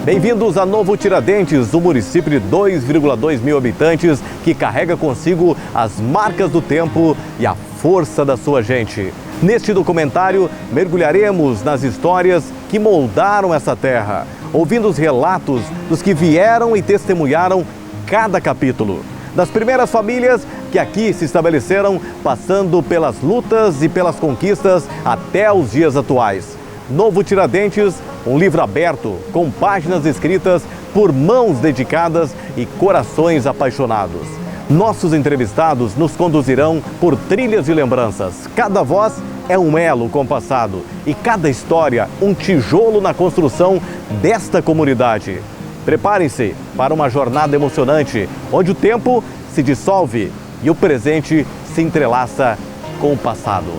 Bem-vindos a Novo Tiradentes, um município de 2,2 mil habitantes que carrega consigo as marcas do tempo e a força da sua gente. Neste documentário, mergulharemos nas histórias que moldaram essa terra, ouvindo os relatos dos que vieram e testemunharam cada capítulo. Das primeiras famílias que aqui se estabeleceram, passando pelas lutas e pelas conquistas até os dias atuais. Novo Tiradentes, um livro aberto com páginas escritas por mãos dedicadas e corações apaixonados. Nossos entrevistados nos conduzirão por trilhas de lembranças. Cada voz é um elo com o passado e cada história um tijolo na construção desta comunidade. Preparem-se para uma jornada emocionante, onde o tempo se dissolve e o presente se entrelaça com o passado.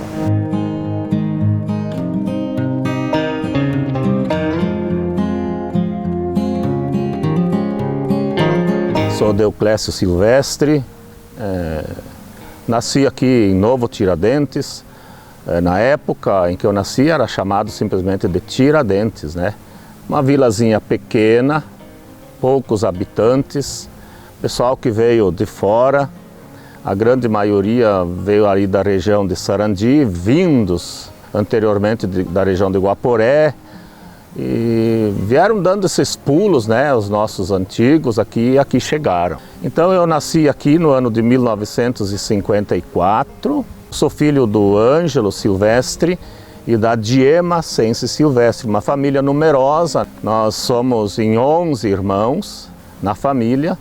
Sou Deoclésio Silvestre, nasci aqui em Novo Tiradentes. Na época em que eu nasci era chamado simplesmente de Tiradentes, né? Uma vilazinha pequena, poucos habitantes, pessoal que veio de fora, a grande maioria veio ali da região de Sarandi, vindos anteriormente da região de Guaporé, e vieram dando esses pulos, né, os nossos antigos aqui chegaram. Então eu nasci aqui no ano de 1954, sou filho do Ângelo Silvestre e da Diema Sense Silvestre, uma família numerosa. Nós somos em 11 irmãos na família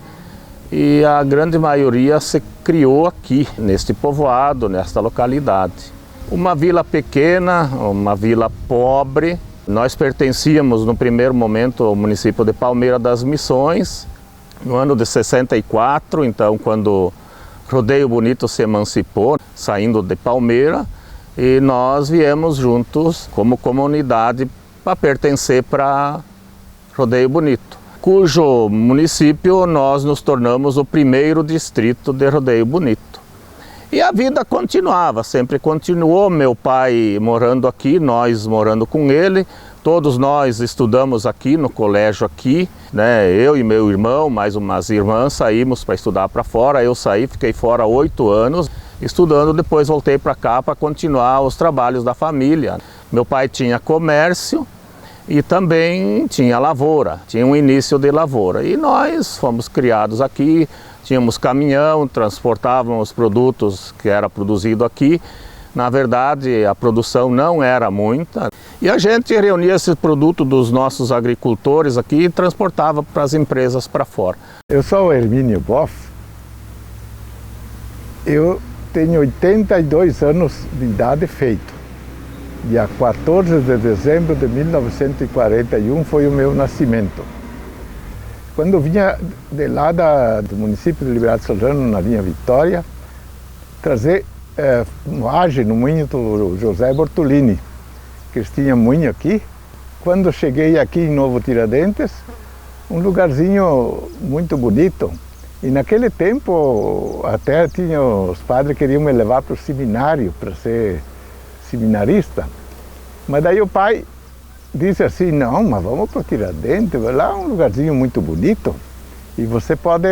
e a grande maioria se criou aqui, neste povoado, nesta localidade. Uma vila pequena, uma vila pobre. Nós pertencíamos no primeiro momento ao município de Palmeira das Missões, no ano de 64, então quando Rodeio Bonito se emancipou, saindo de Palmeira, e nós viemos juntos como comunidade para pertencer para Rodeio Bonito, cujo município nós nos tornamos o primeiro distrito de Rodeio Bonito. E a vida continuava, sempre continuou, meu pai morando aqui, nós morando com ele, todos nós estudamos aqui no colégio aqui, né? Eu e meu irmão, mais umas irmãs, saímos para estudar para fora, eu saí, fiquei fora 8 anos, estudando, depois voltei para cá para continuar os trabalhos da família. Meu pai tinha comércio e também tinha lavoura, tinha um início de lavoura. E nós fomos criados aqui, tínhamos caminhão, transportávamos os produtos que era produzido aqui. Na verdade, a produção não era muita. E a gente reunia esse produto dos nossos agricultores aqui e transportava para as empresas para fora. Eu sou o Hermínio Boff. Eu tenho 82 anos de idade feito. Dia 14 de dezembro de 1941 foi o meu nascimento. Quando eu vinha de lá do município de Liberdade Soberana, na linha Vitória, trazer moagem no moinho do José Bortolini, que eles tinham moinho aqui. Quando eu cheguei aqui em Novo Tiradentes, um lugarzinho muito bonito. E naquele tempo até os padres queriam me levar para o seminário, para ser seminarista. Mas daí o pai disse assim, não, mas vamos para o Tiradentes, lá é um lugarzinho muito bonito e você pode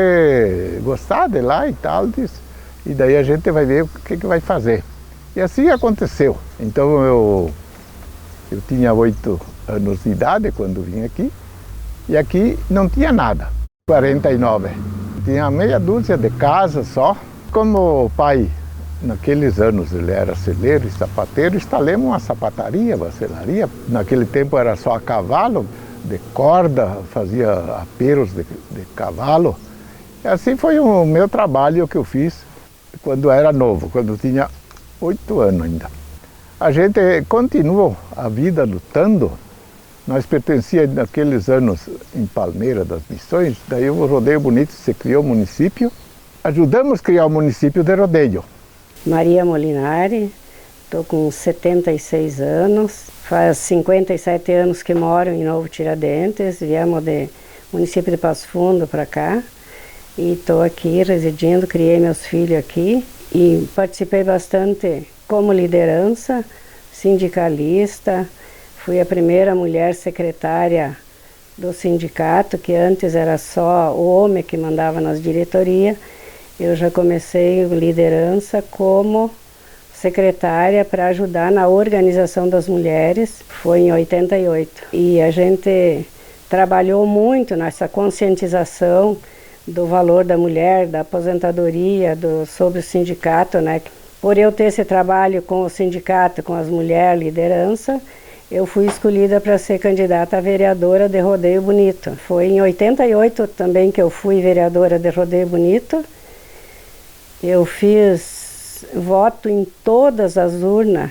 gostar de lá e tal, disse. E daí a gente vai ver o que vai fazer. E assim aconteceu. Então eu tinha 8 anos de idade quando vim aqui, e aqui não tinha nada. 49, tinha meia dúzia de casas só. Como o pai, naqueles anos, ele era celeiro e sapateiro, instalamos uma sapataria, uma selaria. Naquele tempo era só a cavalo, de corda, fazia aperos de cavalo. E assim foi o meu trabalho que eu fiz quando era novo, quando tinha 8 anos ainda. A gente continuou a vida lutando. Nós pertencíamos naqueles anos em Palmeira das Missões, daí o Rodeio Bonito se criou o município. Ajudamos a criar o município de Rodeio. Maria Molinari, estou com 76 anos, faz 57 anos que moro em Novo Tiradentes, viemos do município de Passo Fundo para cá e estou aqui residindo, criei meus filhos aqui e participei bastante como liderança, sindicalista, fui a primeira mulher secretária do sindicato, que antes era só o homem que mandava nas diretorias. Eu já comecei liderança como secretária para ajudar na organização das mulheres, foi em 88. E a gente trabalhou muito nessa conscientização do valor da mulher, da aposentadoria, sobre o sindicato, né? Por eu ter esse trabalho com o sindicato, com as mulheres, liderança, eu fui escolhida para ser candidata a vereadora de Rodeio Bonito. Foi em 88 também que eu fui vereadora de Rodeio Bonito. Eu fiz voto em todas as urnas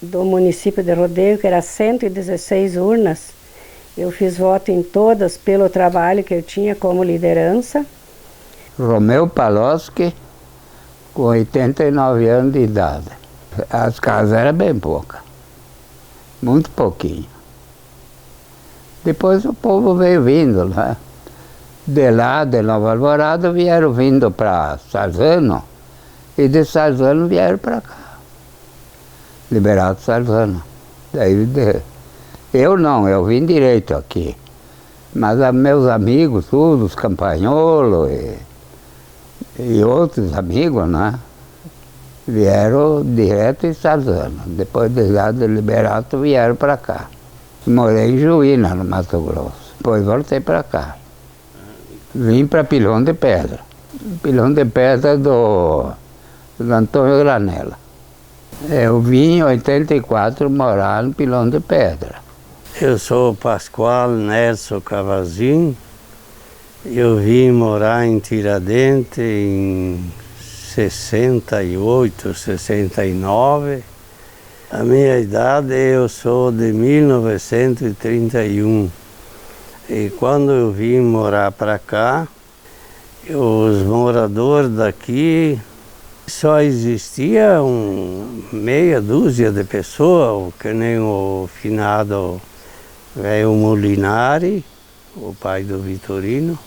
do município de Rodeio, que era 116 urnas. Eu fiz voto em todas pelo trabalho que eu tinha como liderança. Romeu Paloski, com 89 anos de idade. As casas eram bem poucas, muito pouquinho. Depois o povo veio vindo, né? De lá, de Nova Alvorada, vieram vindo para Sarzano, e de Sarzano vieram para cá. Liberato Sarzano. Daí, eu não, eu vim direito aqui. Mas meus amigos, todos, os Campagnolo e outros amigos, né? Vieram direto em Sarzano. Depois de lá de Liberato, vieram para cá. Morei em Juína, no Mato Grosso. Depois voltei para cá. Vim para Pilão de Pedra. Pilão de Pedra do Antônio Granella. Eu vim em 84 morar no Pilão de Pedra. Eu sou Pascoal Nelson Cavazinho. Eu vim morar em Tiradentes em 68, 69. A minha idade, eu sou de 1931. E quando eu vim morar para cá, os moradores daqui, só existia meia dúzia de pessoas, que nem o finado velho Molinari, o pai do Vitorino,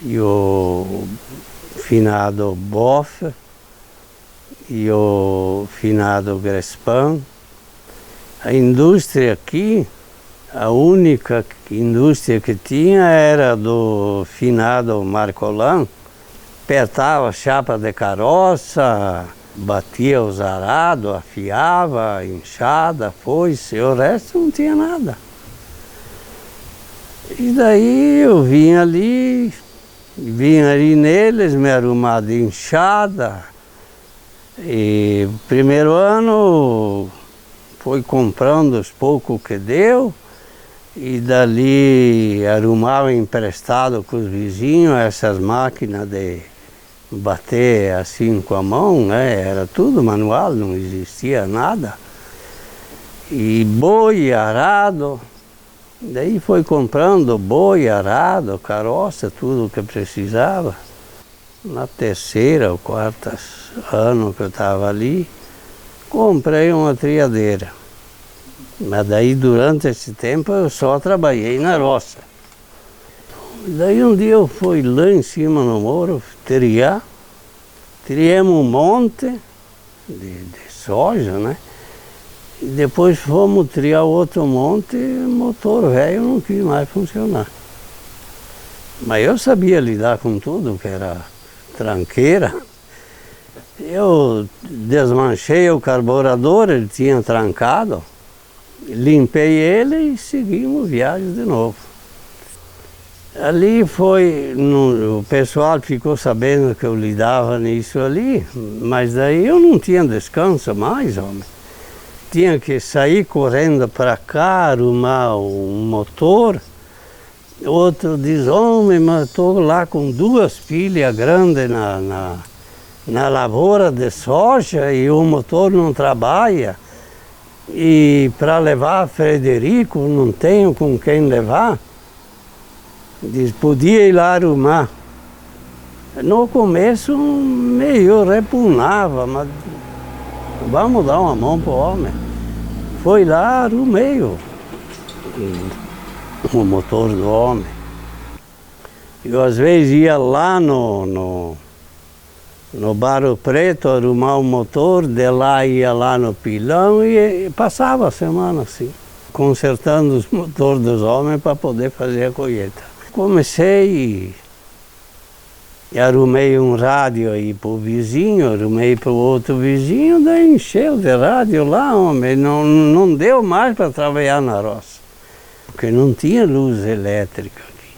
e o finado Boff, e o finado Grespan. A indústria aqui, a única indústria que tinha era do finado Marcolan. Apertava chapa de carroça, batia os arados, afiava, enxada, foice, o resto não tinha nada. E daí eu vim ali neles, me arrumar de enxada. E o primeiro ano foi comprando os poucos que deu, e dali arrumava emprestado com os vizinhos essas máquinas de bater assim com a mão, né? Era tudo manual, não existia nada. E boi, arado, daí foi comprando boi, arado, carroça, tudo o que precisava. Na terceira ou quarta ano que eu estava ali, comprei uma triadeira. Mas daí durante esse tempo eu só trabalhei na roça. Daí um dia eu fui lá em cima no morro, triamos um monte de soja, né? E depois fomos triar outro monte e o motor velho não quis mais funcionar. Mas eu sabia lidar com tudo, que era tranqueira. Eu desmanchei o carburador, ele tinha trancado, limpei ele e seguimos viagem de novo. Ali o pessoal ficou sabendo que eu lidava nisso ali, mas daí eu não tinha descanso mais, homem. Tinha que sair correndo para cá, arrumar um motor. Outro diz, homem, mas estou lá com 2 pilhas grandes na lavoura de soja e o motor não trabalha. E para levar Frederico, não tenho com quem levar. Diz, podia ir lá arrumar. No começo meio repugnava, mas vamos dar uma mão para o homem. Foi lá, arrumei o motor do homem. Eu às vezes ia lá no Barro Preto arrumar o motor, de lá ia lá no Pilão e passava a semana assim. consertando os motores dos homens para poder fazer a colheita. Comecei e arrumei um rádio aí para o vizinho, arrumei para o outro vizinho, daí encheu de rádio lá, homem, não deu mais para trabalhar na roça, porque não tinha luz elétrica aqui.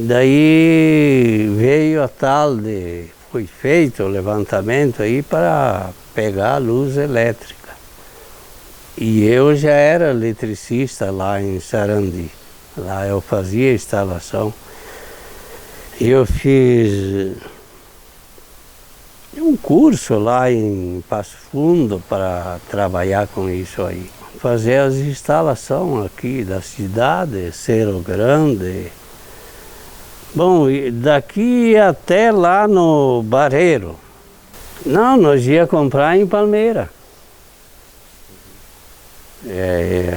Daí veio a tal foi feito o levantamento aí para pegar a luz elétrica. E eu já era eletricista lá em Sarandi, lá eu fazia instalação. Eu fiz um curso lá em Passo Fundo para trabalhar com isso aí. Fazer as instalações aqui da cidade, Cerro Grande. Bom, daqui até lá no Barreiro. Não, nós ia comprar em Palmeira.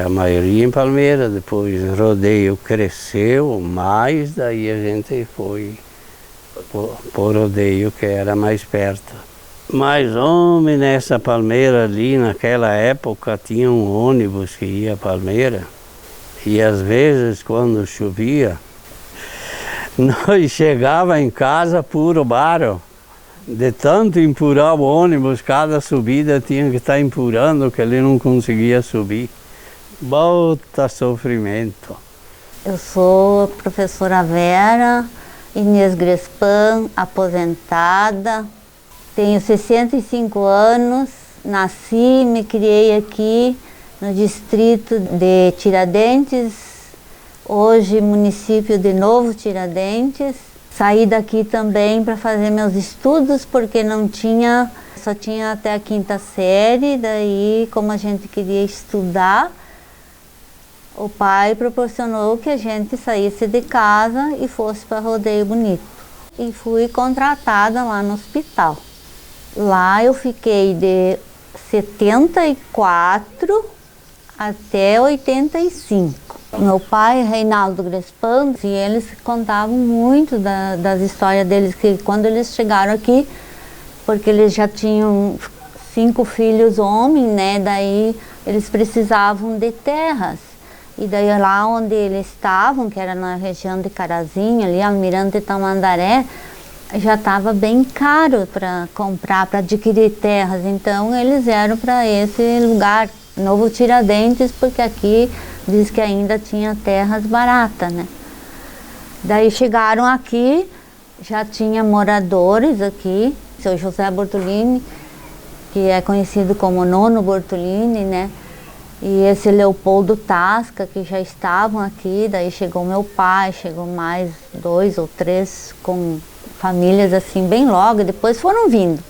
A maioria em Palmeira, depois Rodeio cresceu mais, daí a gente foi por Rodeio, que era mais perto. Mas, homem, nessa Palmeira ali, naquela época, tinha um ônibus que ia a Palmeira, e às vezes, quando chovia, nós chegava em casa puro barro. De tanto empurrar o ônibus, cada subida tinha que estar empurrando, que ele não conseguia subir. Bota sofrimento. Eu sou professora Vera Inês Grespan, aposentada. Tenho 65 anos, nasci e me criei aqui no distrito de Tiradentes, hoje município de Novo Tiradentes. Saí daqui também para fazer meus estudos, porque só tinha até a 5ª série, daí como a gente queria estudar, o pai proporcionou que a gente saísse de casa e fosse para Rodeio Bonito. E fui contratada lá no hospital. Lá eu fiquei de 74 até 85. Meu pai, Reinaldo Grespan, e eles contavam muito das histórias deles, que quando eles chegaram aqui, porque eles já tinham 5 filhos homens, né, daí eles precisavam de terras. E daí lá onde eles estavam, que era na região de Carazinho, ali, Almirante Tamandaré, já estava bem caro para comprar, para adquirir terras. Então eles vieram para esse lugar, Novo Tiradentes, porque aqui diz que ainda tinha terras baratas, né? Daí chegaram aqui, já tinha moradores aqui, seu José Bortolini, que é conhecido como Nono Bortolini, né? E esse Leopoldo Tasca, que já estavam aqui. Daí chegou meu pai, chegou mais 2 ou 3 com famílias assim bem logo, e depois foram vindo.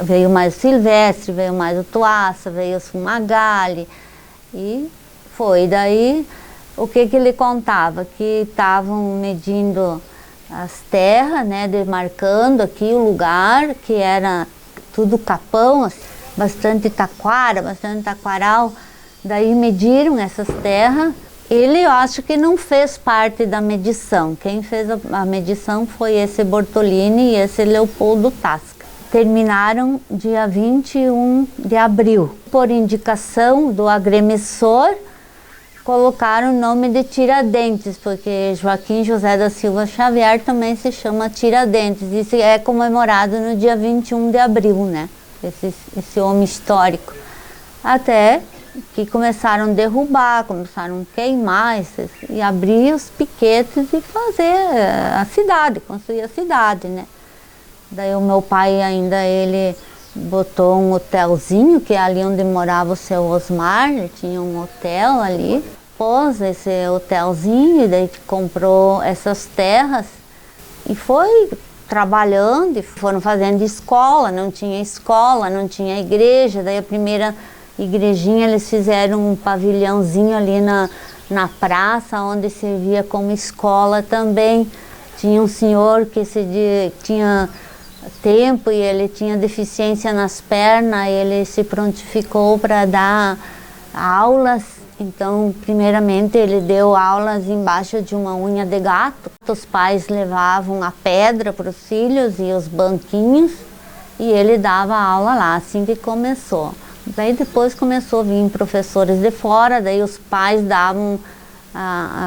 Veio mais o Silvestre, veio mais o Tuaça, veio o Fumagalli, e foi. Daí, o que ele contava? Que estavam medindo as terras, né, demarcando aqui o lugar, que era tudo capão, assim, bastante taquara, bastante taquaral. Daí mediram essas terras. Ele, eu acho que não fez parte da medição. Quem fez a medição foi esse Bortolini e esse Leopoldo Tasca. Terminaram dia 21 de abril. Por indicação do agremessor, colocaram o nome de Tiradentes, porque Joaquim José da Silva Xavier também se chama Tiradentes. Isso é comemorado no dia 21 de abril, né? Esse homem histórico. Até que começaram a derrubar, começaram a queimar e abrir os piquetes e fazer a cidade, construir a cidade, né? Daí o meu pai ainda, ele botou um hotelzinho, que é ali onde morava o seu Osmar, ele tinha um hotel ali, pôs esse hotelzinho, e daí comprou essas terras e foi trabalhando, e foram fazendo escola, não tinha igreja. Daí a primeira igrejinha eles fizeram um pavilhãozinho ali na praça, onde servia como escola também. Tinha um senhor que tinha tempo e ele tinha deficiência nas pernas, ele se prontificou para dar aulas. Então, primeiramente, ele deu aulas embaixo de uma unha de gato. Os pais levavam a pedra para os filhos e os banquinhos, e ele dava aula lá, assim que começou. Daí depois começou a vir professores de fora, daí os pais davam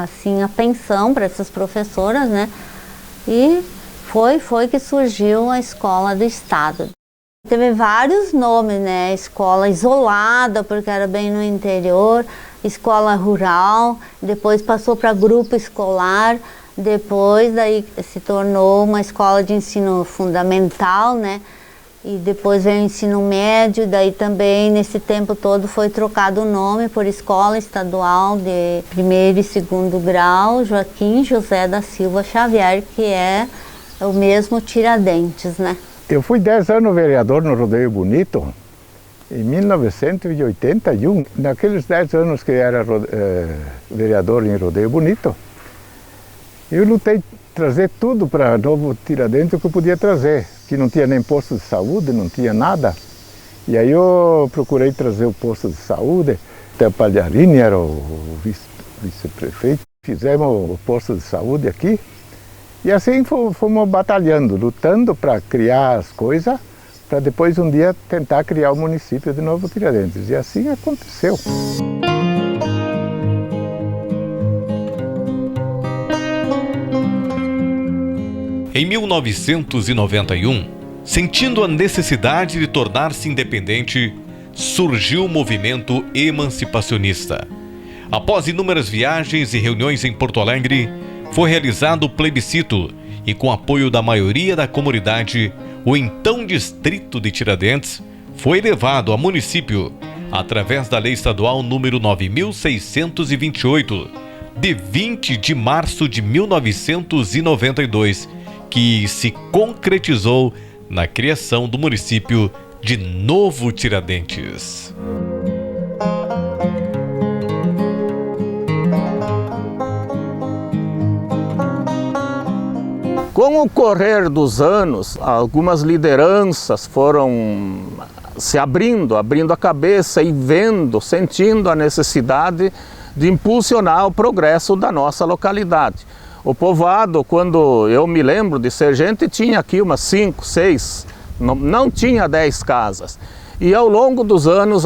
assim, a pensão para essas professoras, né? E foi que surgiu a escola do estado. Teve vários nomes, né? Escola isolada, porque era bem no interior, escola rural, depois passou para grupo escolar, depois daí se tornou uma escola de ensino fundamental, né? E depois veio o ensino médio, daí também nesse tempo todo foi trocado o nome por Escola Estadual de Primeiro e Segundo Grau Joaquim José da Silva Xavier, que é o mesmo Tiradentes, né? Eu fui 10 anos vereador no Rodeio Bonito, em 1981. Naqueles 10 anos que era vereador em Rodeio Bonito, eu lutei trazer tudo para Novo Tiradentes que eu podia trazer, que não tinha nem posto de saúde, não tinha nada. E aí eu procurei trazer o posto de saúde, até o Palharini era o vice-prefeito, fizemos o posto de saúde aqui. E assim fomos batalhando, lutando para criar as coisas, para depois um dia tentar criar o município de Novo Tiradentes. E assim aconteceu. Em 1991, sentindo a necessidade de tornar-se independente, surgiu o movimento emancipacionista. Após inúmeras viagens e reuniões em Porto Alegre, foi realizado o plebiscito e, com apoio da maioria da comunidade, o então distrito de Tiradentes foi elevado a município através da Lei Estadual número 9.628, de 20 de março de 1992, que se concretizou na criação do município de Novo Tiradentes. Com o correr dos anos, algumas lideranças foram se abrindo a cabeça e sentindo a necessidade de impulsionar o progresso da nossa localidade. O povoado, quando eu me lembro de ser gente, tinha aqui umas 5, 6, não tinha 10 casas. E ao longo dos anos,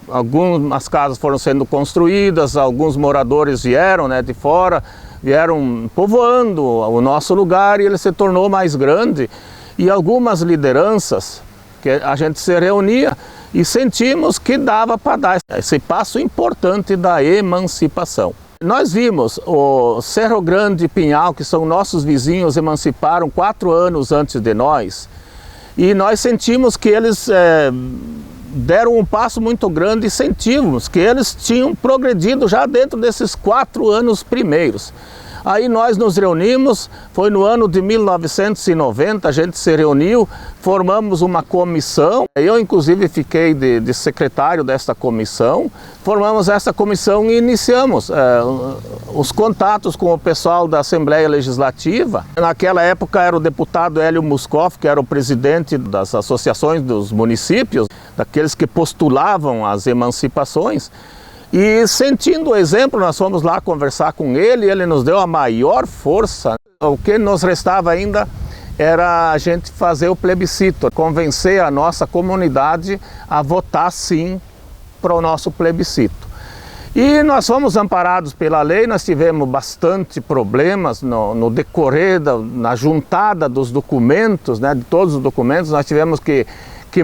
algumas casas foram sendo construídas, alguns moradores vieram, né, de fora, vieram povoando o nosso lugar e ele se tornou mais grande. E algumas lideranças, que a gente se reunia e sentimos que dava para dar esse passo importante da emancipação. Nós vimos o Cerro Grande e Pinhal, que são nossos vizinhos, emanciparam 4 anos antes de nós. E nós sentimos que eles deram um passo muito grande e sentimos que eles tinham progredido já dentro desses 4 anos primeiros. Aí nós nos reunimos, foi no ano de 1990, a gente se reuniu, formamos uma comissão, eu inclusive fiquei de secretário desta comissão, formamos essa comissão e iniciamos os contatos com o pessoal da Assembleia Legislativa. Naquela época era o deputado Hélio Muscoff, que era o presidente das associações dos municípios, daqueles que postulavam as emancipações. E sentindo o exemplo, nós fomos lá conversar com ele e ele nos deu a maior força. O que nos restava ainda era a gente fazer o plebiscito, convencer a nossa comunidade a votar sim para o nosso plebiscito. E nós fomos amparados pela lei, nós tivemos bastante problemas no decorrer, na juntada dos documentos, né, de todos os documentos, nós tivemos que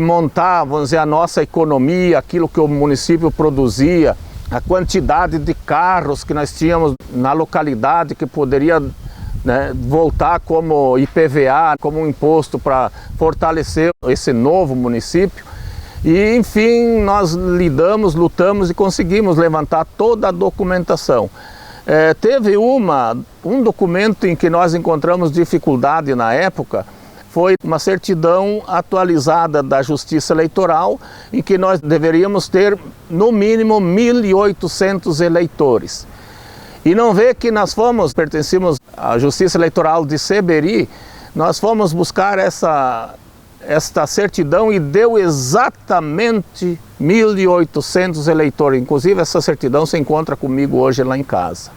montar, vamos dizer, a nossa economia, aquilo que o município produzia, a quantidade de carros que nós tínhamos na localidade que poderia, né, voltar como IPVA, como um imposto para fortalecer esse novo município. E enfim, nós lutamos e conseguimos levantar toda a documentação. Teve um documento em que nós encontramos dificuldade na época, foi uma certidão atualizada da Justiça Eleitoral, em que nós deveríamos ter, no mínimo, 1.800 eleitores. E não vê que nós pertencíamos à Justiça Eleitoral de Seberi, nós fomos buscar esta certidão e deu exatamente 1.800 eleitores. Inclusive, essa certidão se encontra comigo hoje lá em casa.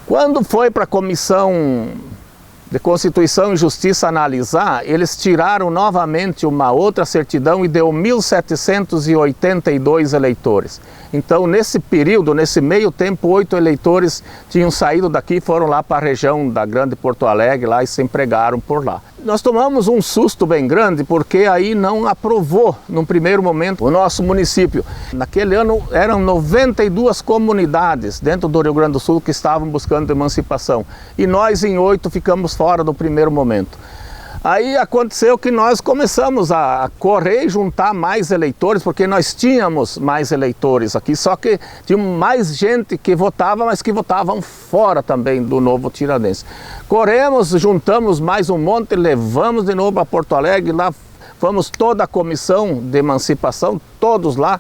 Quando foi para a comissão de Constituição e Justiça analisar, eles tiraram novamente uma outra certidão e deu 1.782 eleitores. Então, nesse período, nesse meio tempo, 8 eleitores tinham saído daqui, foram lá para a região da Grande Porto Alegre lá e se empregaram por lá. Nós tomamos um susto bem grande porque aí não aprovou, num primeiro momento, o nosso município. Naquele ano eram 92 comunidades dentro do Rio Grande do Sul que estavam buscando emancipação. E nós em 8 ficamos fora do primeiro momento. Aí aconteceu que nós começamos a correr e juntar mais eleitores, porque nós tínhamos mais eleitores aqui, só que tinha mais gente que votava, mas que votavam fora também do Novo Tiradentes. Corremos, juntamos mais um monte, levamos de novo para Porto Alegre, lá fomos toda a comissão de emancipação, todos lá,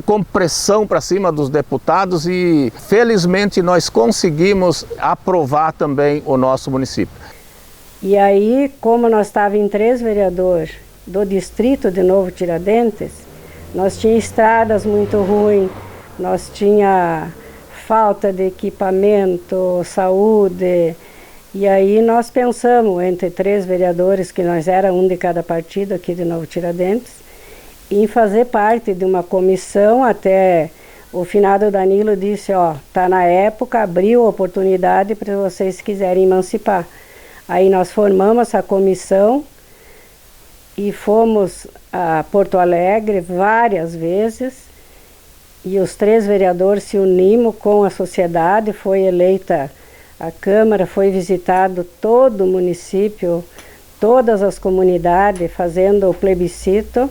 com pressão para cima dos deputados e felizmente nós conseguimos aprovar também o nosso município. E aí, como nós estávamos em 3 vereadores do distrito de Novo Tiradentes, nós tínhamos estradas muito ruins, nós tínhamos falta de equipamento, saúde, e aí nós pensamos, entre 3 vereadores, que nós era um de cada partido aqui de Novo Tiradentes, em fazer parte de uma comissão. Até o finado Danilo disse, ó, tá na época, abriu a oportunidade para vocês quiserem emancipar. Aí nós formamos essa comissão e fomos a Porto Alegre várias vezes, e os 3 vereadores se unimos com a sociedade, foi eleita a Câmara, foi visitado todo o município, todas as comunidades, fazendo o plebiscito,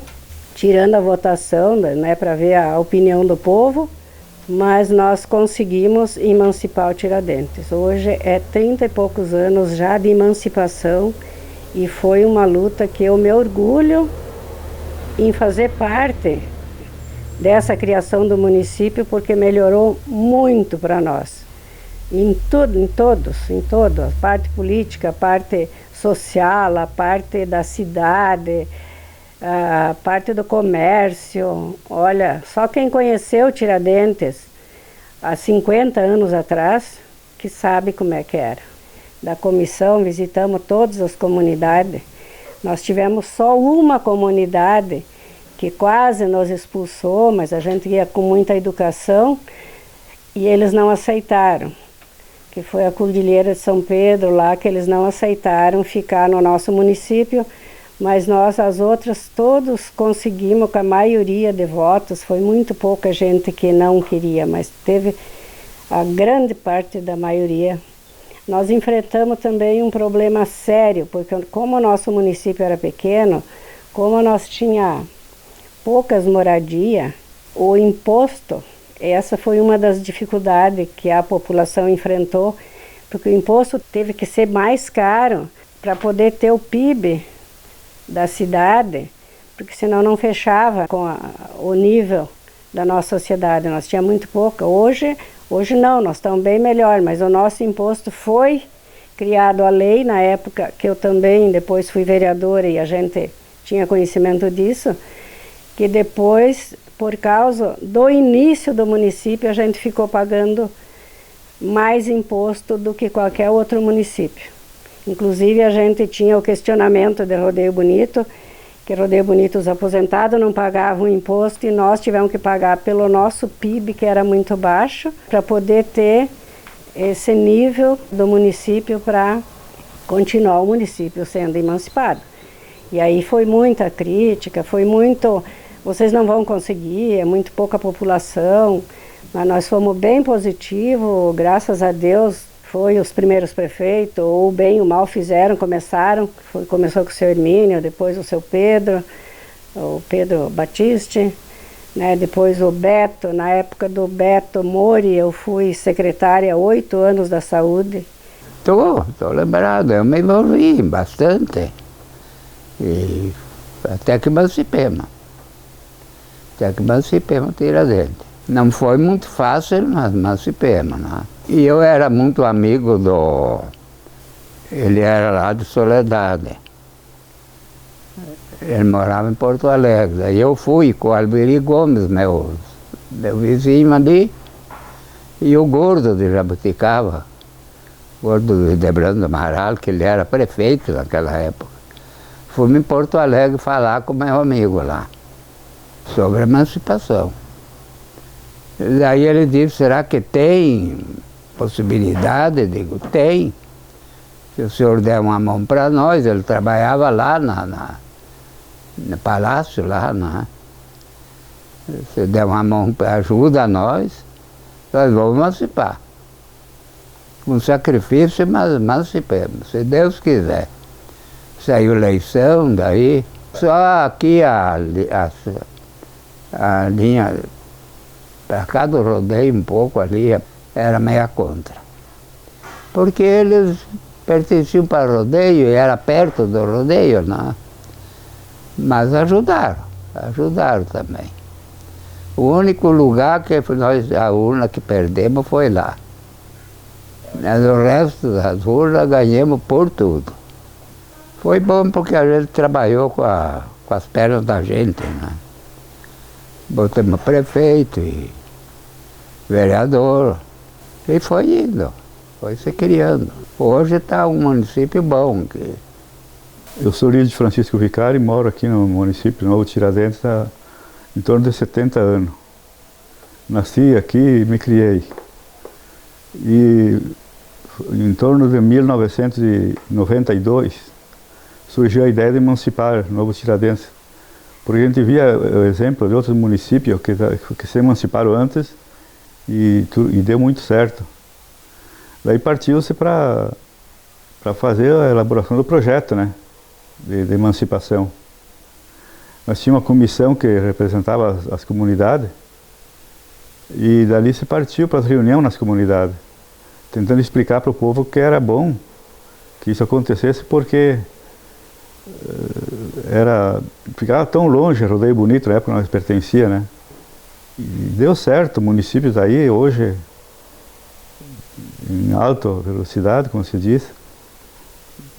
tirando a votação, né, para ver a opinião do povo, mas nós conseguimos emancipar o Tiradentes. Hoje é 30 e poucos anos já de emancipação e foi uma luta que eu me orgulho em fazer parte dessa criação do município, porque melhorou muito para nós. Em tudo, em toda a parte política, a parte social, a parte da cidade, a parte do comércio. Olha, só quem conheceu Tiradentes há 50 anos atrás, que sabe como é que era. Da comissão, visitamos todas as comunidades. Nós tivemos só uma comunidade que quase nos expulsou, mas a gente ia com muita educação e eles não aceitaram, que foi a Cordilheira de São Pedro, lá que eles não aceitaram ficar no nosso município. Mas nós, as outras, todos conseguimos com a maioria de votos. Foi muito pouca gente que não queria, mas teve a grande parte da maioria. Nós enfrentamos também um problema sério, porque como o nosso município era pequeno, como nós tinha poucas moradias, o imposto, essa foi uma das dificuldades que a população enfrentou, porque o imposto teve que ser mais caro para poder ter o PIB da cidade, porque senão não fechava com o nível da nossa sociedade. Nós tínhamos muito pouca. Hoje não, nós estamos bem melhor, mas o nosso imposto foi criado a lei na época que eu também depois fui vereadora e a gente tinha conhecimento disso, que depois, por causa do início do município, a gente ficou pagando mais imposto do que qualquer outro município. Inclusive a gente tinha o questionamento de Rodeio Bonito, que Rodeio Bonito, os aposentados não pagavam imposto e nós tivemos que pagar pelo nosso PIB, que era muito baixo, para poder ter esse nível do município para continuar o município sendo emancipado. E aí foi muita crítica, foi muito, vocês não vão conseguir, é muito pouca população, mas nós fomos bem positivos, graças a Deus. Foi os primeiros prefeitos, ou bem ou mal fizeram, começou com o seu Hermínio, depois o seu Pedro, o Pedro Batiste, né, depois o Beto. Na época do Beto Mori, eu fui secretária 8 anos da saúde. Estou lembrado, eu me envolvi bastante, e até que emancipemos Tiradentes. Não foi muito fácil, mas emancipemos, né? E eu era muito amigo ele era lá de Soledade. Ele morava em Porto Alegre. Aí eu fui com o Alberi Gomes, meu vizinho ali, e o Gordo de Jabuticaba. o Hildebrando Amaral, que ele era prefeito naquela época. Fui em Porto Alegre falar com meu amigo lá, sobre a emancipação. E daí ele disse, será que tem possibilidade? Eu digo, tem. Se o senhor der uma mão para nós, ele trabalhava lá no palácio, lá, né? Se der uma mão, ajuda a nós vamos emancipar. Com sacrifício, mas emancipemos, se Deus quiser. Saiu eleição, daí, só aqui a linha, para cá do rodeio um pouco ali, era meia contra. Porque eles pertenciam para o rodeio e era perto do rodeio, né? Mas ajudaram também. O único lugar que nós, a urna que perdemos foi lá. Mas o resto das urnas ganhamos por tudo. Foi bom porque a gente trabalhou com as pernas da gente, né? Botamos prefeito e vereador. E foi indo, foi se criando. Hoje está um município bom. Eu sou Lídio Francisco Vicari e moro aqui no município de Novo Tiradentes há em torno de 70 anos. Nasci aqui e me criei. E em torno de 1992 surgiu a ideia de emancipar Novo Tiradentes. Porque a gente via o exemplo de outros municípios que se emanciparam antes e deu muito certo. Daí partiu-se para fazer a elaboração do projeto, né, de emancipação. Nós tínhamos uma comissão que representava as comunidades e dali se partiu para as reuniões nas comunidades, tentando explicar para o povo que era bom que isso acontecesse porque ficava tão longe, Rodeio Bonito, na época que nós pertencia, né? E deu certo, o município está aí hoje em alta velocidade, como se diz.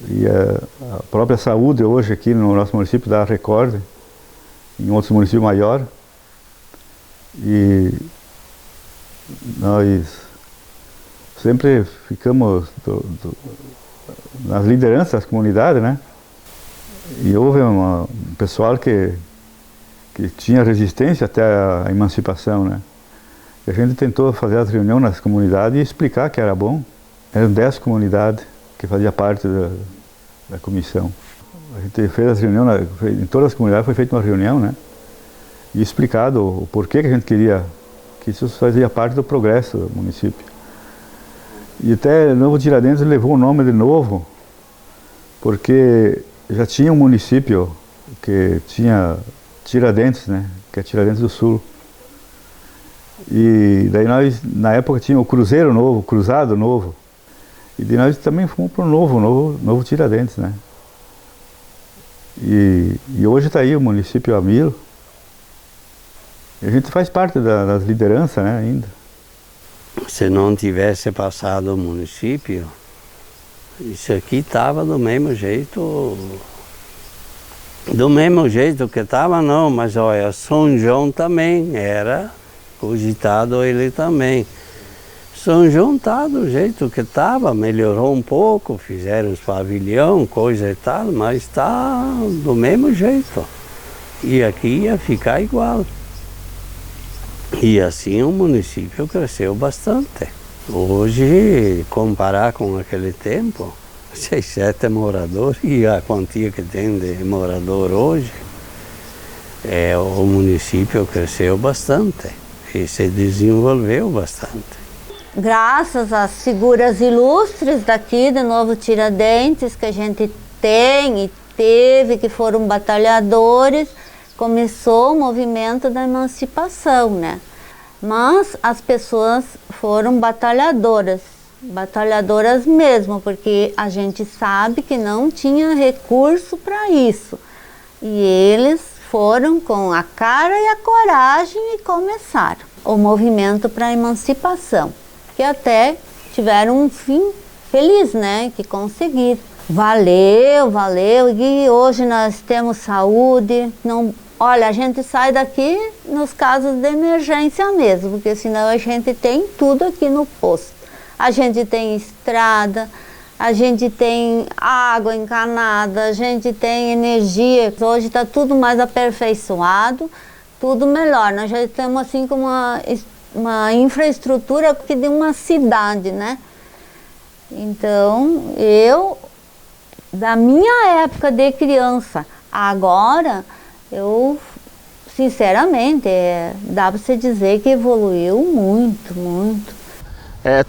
E a própria saúde hoje aqui no nosso município dá recorde, em outros municípios maiores. E nós sempre ficamos nas lideranças das comunidades, né? E houve um pessoal que tinha resistência até a emancipação, né? E a gente tentou fazer as reuniões nas comunidades e explicar que era bom. Eram 10 comunidades que faziam parte da comissão. A gente fez as reuniões, em todas as comunidades foi feita uma reunião, né? E explicado o porquê que a gente queria, que isso fazia parte do progresso do município. E até Novo Tiradentes levou o nome de Novo, porque já tinha um município que tinha Tiradentes, né? Que é Tiradentes do Sul. E daí nós, na época, tinha o Cruzeiro Novo, Cruzado Novo. E daí nós também fomos para o Novo Tiradentes, né? E hoje está aí o município a 1000. E a gente faz parte das lideranças, né, ainda. Se não tivesse passado o município, isso aqui estava do mesmo jeito que estava, não, mas olha, São João também era cogitado ele também. São João está do jeito que estava, melhorou um pouco, fizeram os pavilhão, coisa e tal, mas está do mesmo jeito. E aqui ia ficar igual. E assim o município cresceu bastante. Hoje, comparar com aquele tempo, 6, 7 moradores e a quantia que tem de morador hoje, o município cresceu bastante e se desenvolveu bastante. Graças às figuras ilustres daqui de Novo Tiradentes, que a gente tem e teve, que foram batalhadores, começou o movimento da emancipação, né? Mas as pessoas foram batalhadoras mesmo, porque a gente sabe que não tinha recurso para isso. E eles foram com a cara e a coragem e começaram o movimento para a emancipação, que até tiveram um fim feliz, né? Que conseguiram. Valeu, e hoje nós temos saúde. Não, olha, a gente sai daqui nos casos de emergência mesmo, porque senão a gente tem tudo aqui no posto. a gente tem estrada, a gente tem água encanada, a gente tem energia. Hoje está tudo mais aperfeiçoado, tudo melhor. Nós já estamos assim com uma infraestrutura que de uma cidade, né? Então, da minha época de criança, agora, sinceramente, dá para se dizer que evoluiu muito, muito.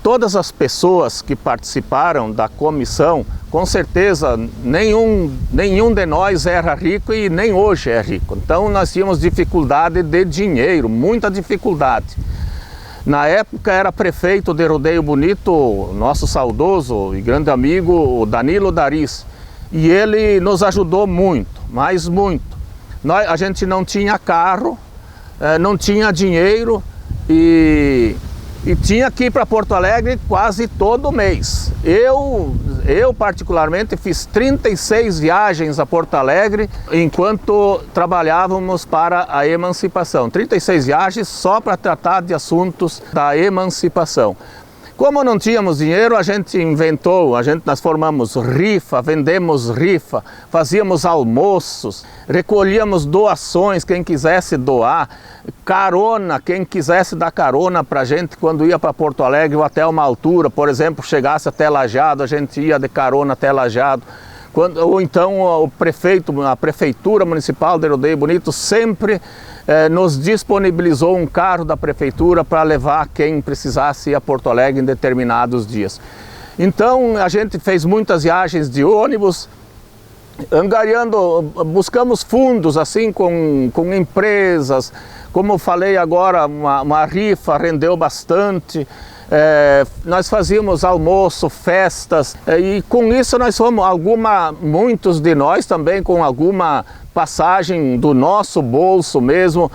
Todas as pessoas que participaram da comissão, com certeza nenhum de nós era rico e nem hoje é rico. Então nós tínhamos dificuldade de dinheiro, muita dificuldade. Na época era prefeito de Rodeio Bonito, nosso saudoso e grande amigo, o Danilo Daris. E ele nos ajudou muito, mas muito. A gente não tinha carro, não tinha dinheiro e tinha que ir para Porto Alegre quase todo mês. Eu particularmente fiz 36 viagens a Porto Alegre enquanto trabalhávamos para a emancipação. 36 viagens só para tratar de assuntos da emancipação. Como não tínhamos dinheiro, a gente inventou, nós formamos rifa, vendemos rifa, fazíamos almoços, recolhíamos doações, quem quisesse doar, carona, quem quisesse dar carona para a gente quando ia para Porto Alegre ou até uma altura, por exemplo, chegasse até Lajeado, a gente ia de carona até Lajeado. Ou então a Prefeitura Municipal de Rodeio Bonito sempre nos disponibilizou um carro da Prefeitura para levar quem precisasse ir a Porto Alegre em determinados dias. Então a gente fez muitas viagens de ônibus, angariando, buscamos fundos assim com empresas, como eu falei agora, uma rifa rendeu bastante. Nós fazíamos almoço, festas, e com isso nós fomos, muitos de nós também com alguma passagem do nosso bolso mesmo,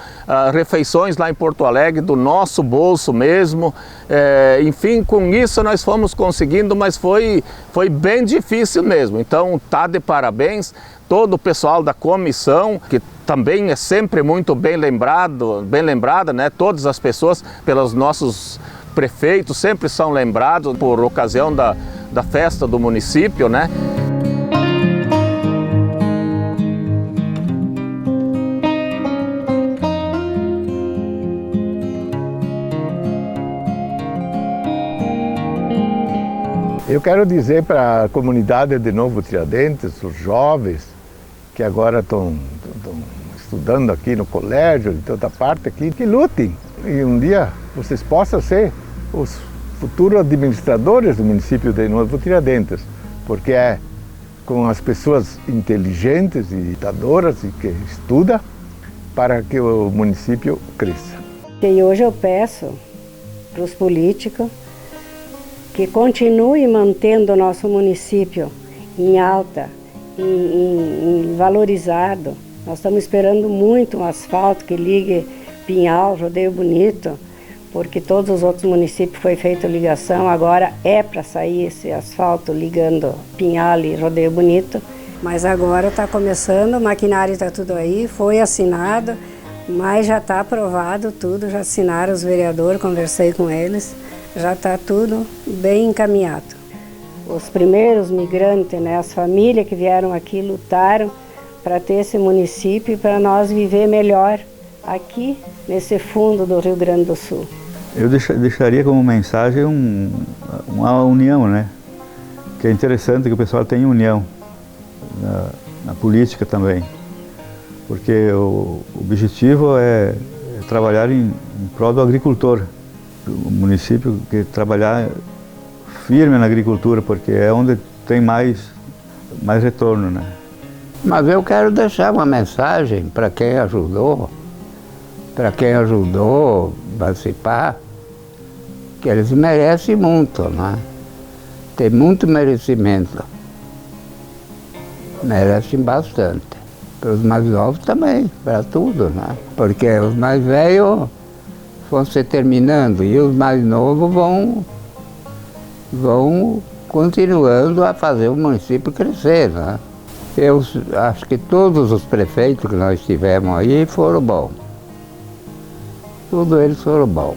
refeições lá em Porto Alegre do nosso bolso mesmo, enfim, com isso nós fomos conseguindo, mas foi bem difícil mesmo. Então tá de parabéns todo o pessoal da comissão, que também é sempre muito bem lembrada, né? Todas as pessoas, pelos nossos prefeitos, sempre são lembrados por ocasião da festa do município, né? Eu quero dizer para a comunidade de Novo Tiradentes, os jovens que agora estão estudando aqui no colégio, de toda parte aqui, que lutem e um dia vocês possam ser os futuros administradores do município de Novo Tiradentes, porque é com as pessoas inteligentes e lutadoras e que estudam para que o município cresça. E hoje eu peço para os políticos que continuem mantendo o nosso município em alta, em valorizado. Nós estamos esperando muito um asfalto que ligue Pinhal, Rodeio Bonito, porque todos os outros municípios foi feita ligação, agora é para sair esse asfalto ligando Pinhal e Rodeio Bonito. Mas agora está começando, o maquinário está tudo aí, foi assinado, mas já está aprovado tudo, já assinaram os vereadores, conversei com eles, já está tudo bem encaminhado. Os primeiros migrantes, né, as famílias que vieram aqui lutaram para ter esse município e para nós viver melhor aqui nesse fundo do Rio Grande do Sul. Eu deixaria como mensagem uma união, né? Que é interessante que o pessoal tenha união na política também, porque o objetivo é trabalhar em prol do agricultor, o município que trabalhar firme na agricultura, porque é onde tem mais retorno, né? Mas eu quero deixar uma mensagem para quem ajudou a participar, que eles merecem muito, né? Tem muito merecimento. Merecem bastante. Para os mais novos também, para tudo, né? Porque os mais velhos vão se terminando e os mais novos vão continuando a fazer o município crescer, né? Eu acho que todos os prefeitos que nós tivemos aí foram bons. Todos eles foram bons.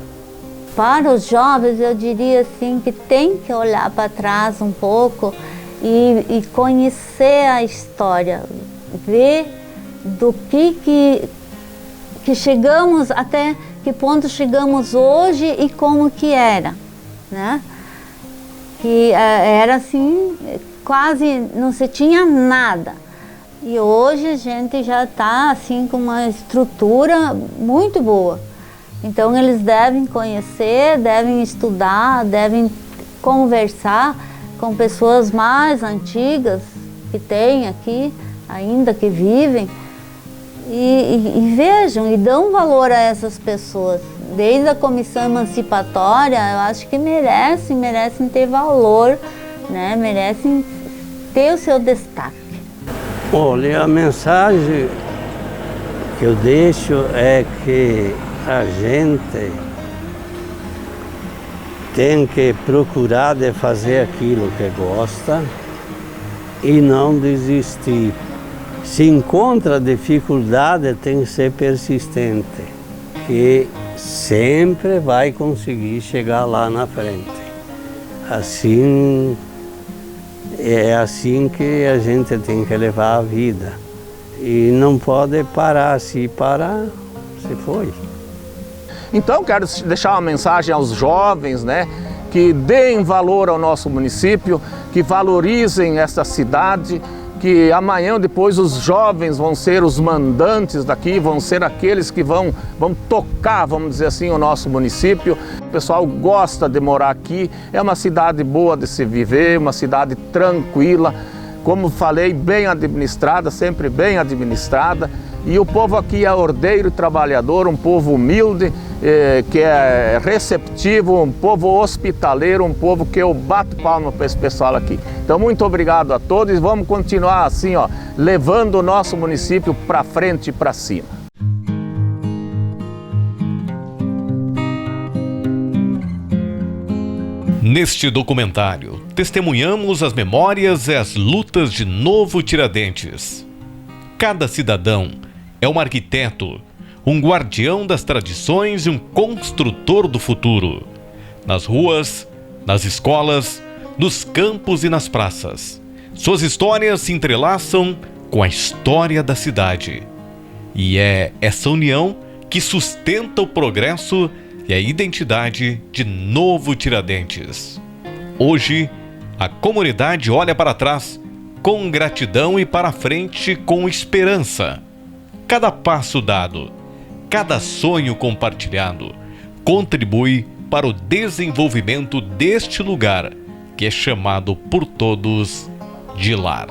para os jovens, eu diria assim, que tem que olhar para trás um pouco e conhecer a história, ver do que chegamos, até que ponto chegamos hoje e como que era, né? Que era assim, quase não se tinha nada. E hoje a gente já está assim com uma estrutura muito boa. Então eles devem conhecer, devem estudar, devem conversar com pessoas mais antigas que tem aqui, ainda que vivem, e vejam e dão valor a essas pessoas. Desde a comissão emancipatória, eu acho que merecem ter valor, né? Merecem ter o seu destaque. Olha, a mensagem que eu deixo é que a gente tem que procurar de fazer aquilo que gosta e não desistir. Se encontra dificuldade, tem que ser persistente, que sempre vai conseguir chegar lá na frente. Assim, é assim que a gente tem que levar a vida. E não pode parar, se parar, se foi. Então quero deixar uma mensagem aos jovens, né, que deem valor ao nosso município, que valorizem essa cidade, que amanhã ou depois os jovens vão ser os mandantes daqui, vão ser aqueles que vão tocar, vamos dizer assim, o nosso município. O pessoal gosta de morar aqui, é uma cidade boa de se viver, uma cidade tranquila, como falei, bem administrada, sempre bem administrada. E o povo aqui é ordeiro e trabalhador, um povo humilde, que é receptivo, um povo hospitaleiro, um povo que eu bato palma para esse pessoal aqui. Então, muito obrigado a todos e vamos continuar assim, ó, levando o nosso município para frente e para cima. Neste documentário, testemunhamos as memórias e as lutas de Novo Tiradentes. Cada cidadão é um arquiteto, um guardião das tradições e um construtor do futuro. Nas ruas, nas escolas, nos campos e nas praças. Suas histórias se entrelaçam com a história da cidade. E é essa união que sustenta o progresso e a identidade de Novo Tiradentes. Hoje, a comunidade olha para trás com gratidão e para frente com esperança. Cada passo dado, cada sonho compartilhado, contribui para o desenvolvimento deste lugar, que é chamado por todos de lar.